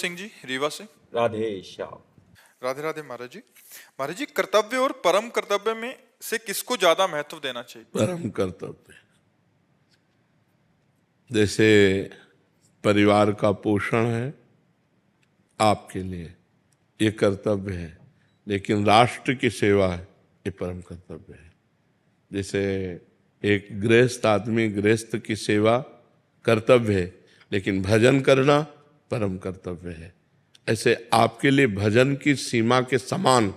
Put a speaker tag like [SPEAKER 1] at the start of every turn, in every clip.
[SPEAKER 1] सिंह जी रीवा से।
[SPEAKER 2] राधे श्याम।
[SPEAKER 1] राधे राधे महाराज जी। महाराज जी, कर्तव्य और परम कर्तव्य में से किसको ज्यादा महत्व देना चाहिए?
[SPEAKER 3] परम कर्तव्य। जैसे परिवार का पोषण है आपके लिए, ये कर्तव्य है, लेकिन राष्ट्र की सेवा है, ये परम कर्तव्य है। जैसे एक गृहस्थ आदमी गृहस्थ की सेवा कर्तव्य है, लेकिन भजन करना परम कर्तव्य है। ऐसे आपके लिए भजन की सीमा के समान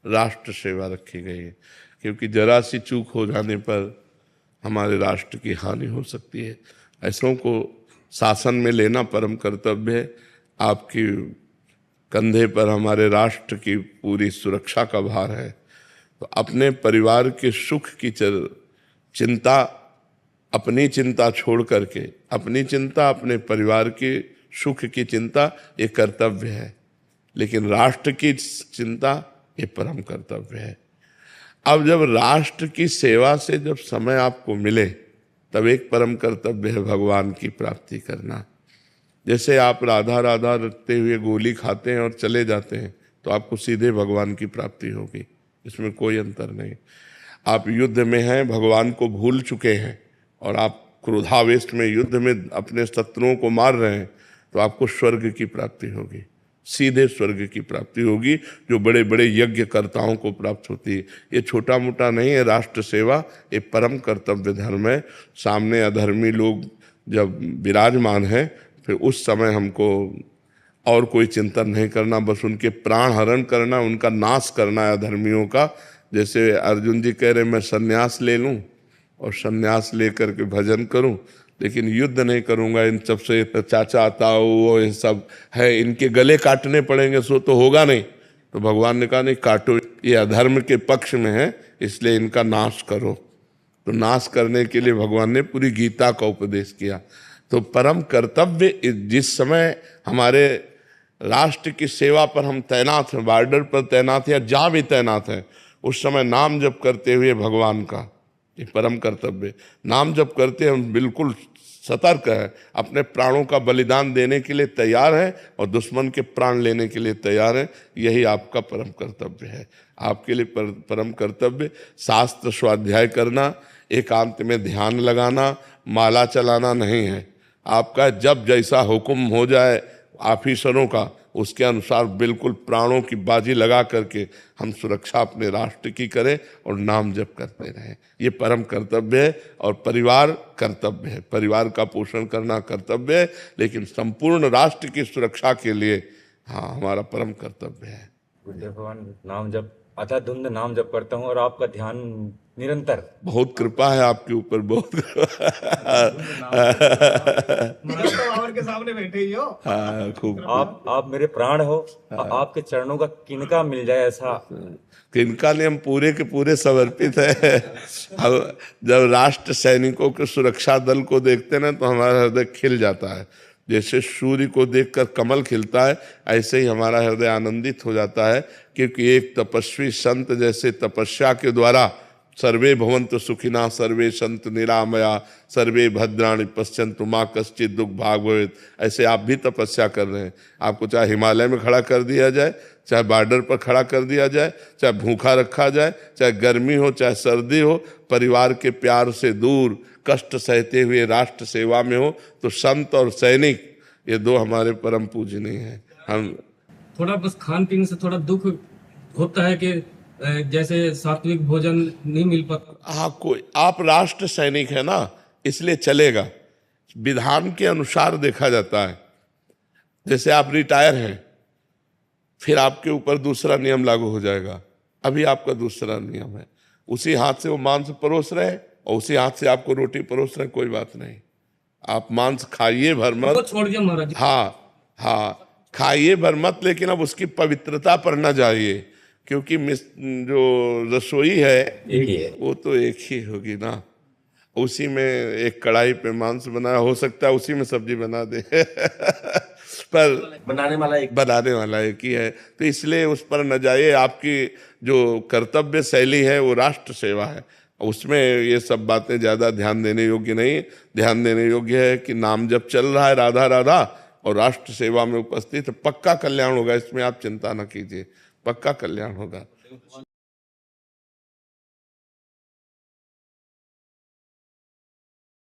[SPEAKER 3] राष्ट्र सेवा रखी गई है, क्योंकि जरा सी चूक हो जाने पर हमारे राष्ट्र की हानि हो सकती है। ऐसों को शासन में लेना परम कर्तव्य है। आपकी कंधे पर हमारे राष्ट्र की पूरी सुरक्षा का भार है, तो अपने परिवार के सुख की चिंता, अपनी चिंता छोड़ करके अपनी चिंता, अपने परिवार के सुख की चिंता ये कर्तव्य है, लेकिन राष्ट्र की चिंता ये परम कर्तव्य है। अब जब राष्ट्र की सेवा से जब समय आपको मिले, तब एक परम कर्तव्य है भगवान की प्राप्ति करना। जैसे आप राधा राधा रटते हुए गोली खाते हैं और चले जाते हैं, तो आपको सीधे भगवान की प्राप्ति होगी, इसमें कोई अंतर नहीं। आप युद्ध में हैं, भगवान को भूल चुके हैं और आप क्रोधावेश में युद्ध में अपने शत्रुओं को मार रहे हैं, तो आपको स्वर्ग की प्राप्ति होगी, सीधे स्वर्ग की प्राप्ति होगी, जो बड़े बड़े यज्ञ कर्ताओं को प्राप्त होती है। ये छोटा मोटा नहीं है, राष्ट्र सेवा ये परम कर्तव्य धर्म है। सामने अधर्मी लोग जब विराजमान हैं, फिर उस समय हमको और कोई चिंतन नहीं करना, बस उनके प्राण हरण करना, उनका नाश करना है अधर्मियों का। जैसे अर्जुन जी कह रहे मैं संन्यास ले लूं और संन्यास लेकर के भजन करूं, लेकिन युद्ध नहीं करूंगा इन सबसे, चाचा ताऊ ये सब है, इनके गले काटने पड़ेंगे, सो तो होगा नहीं। तो भगवान ने कहा नहीं काटो, ये अधर्म के पक्ष में है, इसलिए इनका नाश करो। तो नाश करने के लिए भगवान ने पूरी गीता का उपदेश किया। तो परम कर्तव्य, जिस समय हमारे राष्ट्र की सेवा पर हम तैनात हैं, बॉर्डर पर तैनात हैं या जहाँ भी तैनात हैं, उस समय नाम जप करते हुए भगवान का ये परम कर्तव्य। नाम जप करते हम बिल्कुल सतर्क है, अपने प्राणों का बलिदान देने के लिए तैयार है और दुश्मन के प्राण लेने के लिए तैयार है। यही आपका परम कर्तव्य है। आपके लिए परम कर्तव्य शास्त्र स्वाध्याय करना, एकांत में ध्यान लगाना, माला चलाना नहीं है। आपका जब जैसा हुक्म हो जाए ऑफिसरों का, उसके अनुसार बिल्कुल प्राणों की बाजी लगा करके हम सुरक्षा अपने राष्ट्र की करें और नाम जप करते रहें। ये परम कर्तव्य है। और परिवार कर्तव्य है, परिवार का पोषण करना कर्तव्य है, लेकिन संपूर्ण राष्ट्र की सुरक्षा के लिए हाँ हमारा परम कर्तव्य है।
[SPEAKER 2] गुरुदेव भगवान नाम जप, अथाधुंध नाम जप करता हूँ और आपका ध्यान निरंतर।
[SPEAKER 3] बहुत कृपा है आपके ऊपर, बहुत
[SPEAKER 4] के सामने बैठे ही हो।
[SPEAKER 3] हाँ खूब।
[SPEAKER 2] आप मेरे प्राण हो। आपके चरणों का किनका मिल जाए ऐसा।
[SPEAKER 3] किनका ने हम पूरे के पूरे समर्पित है। अब जब राष्ट्र सैनिकों के सुरक्षा दल को देखते ना, तो हमारा हृदय खिल जाता है। जैसे सूर्य को देखकर कमल खिलता है, ऐसे ही हमारा हृदय आनंदित हो जाता है, क्योंकि एक तपस्वी संत जैसे तपस्या के द्वारा सर्वे भवन्तु सुखिना सर्वे सन्तु निरामया सर्वे भद्राणि पश्यन्तु मा कश्चित् दुःख भाग् भवेत्, ऐसे आप भी तपस्या कर रहे हैं। आपको चाहे हिमालय में खड़ा कर दिया जाए, चाहे बॉर्डर पर खड़ा कर दिया जाए, चाहे भूखा रखा जाए, चाहे गर्मी हो चाहे सर्दी हो, परिवार के प्यार से दूर कष्ट सहते हुए राष्ट्र सेवा में हो, तो संत और सैनिक ये दो हमारे परम पूजनीय हैं। हम
[SPEAKER 5] थोड़ा बस खान पीने से थोड़ा दुख होता है कि जैसे सात्विक भोजन नहीं मिल पाता।
[SPEAKER 3] हाँ, कोई आप राष्ट्र सैनिक है ना, इसलिए चलेगा, विधान के अनुसार देखा जाता है। जैसे आप रिटायर हैं, फिर आपके ऊपर दूसरा नियम लागू हो जाएगा। अभी आपका दूसरा नियम है, उसी हाथ से वो मांस परोस रहे और उसी हाथ से आपको रोटी परोस रहे, कोई बात नहीं। आप मांस खाइए भर मत,
[SPEAKER 5] छोड़ दिया महाराज।
[SPEAKER 3] हाँ हाँ खाइए भर मत, लेकिन अब उसकी पवित्रता पर न जाइए, क्योंकि जो रसोई है
[SPEAKER 2] एक ही है,
[SPEAKER 3] वो तो एक ही होगी ना। उसी में एक कढ़ाई पे मांस बनाया, हो सकता है उसी में सब्जी बना दे पर बनाने वाला एक ही है। तो इसलिए उस पर न जाइए। आपकी जो कर्तव्य शैली है वो राष्ट्र सेवा है, उसमें ये सब बातें ज़्यादा ध्यान देने योग्य नहीं। ध्यान देने योग्य है कि नाम जब चल रहा है राधा राधा, और राष्ट्र सेवा में उपस्थित, पक्का कल्याण होगा, इसमें आप चिंता न कीजिए, पक्का कल्याण होगा।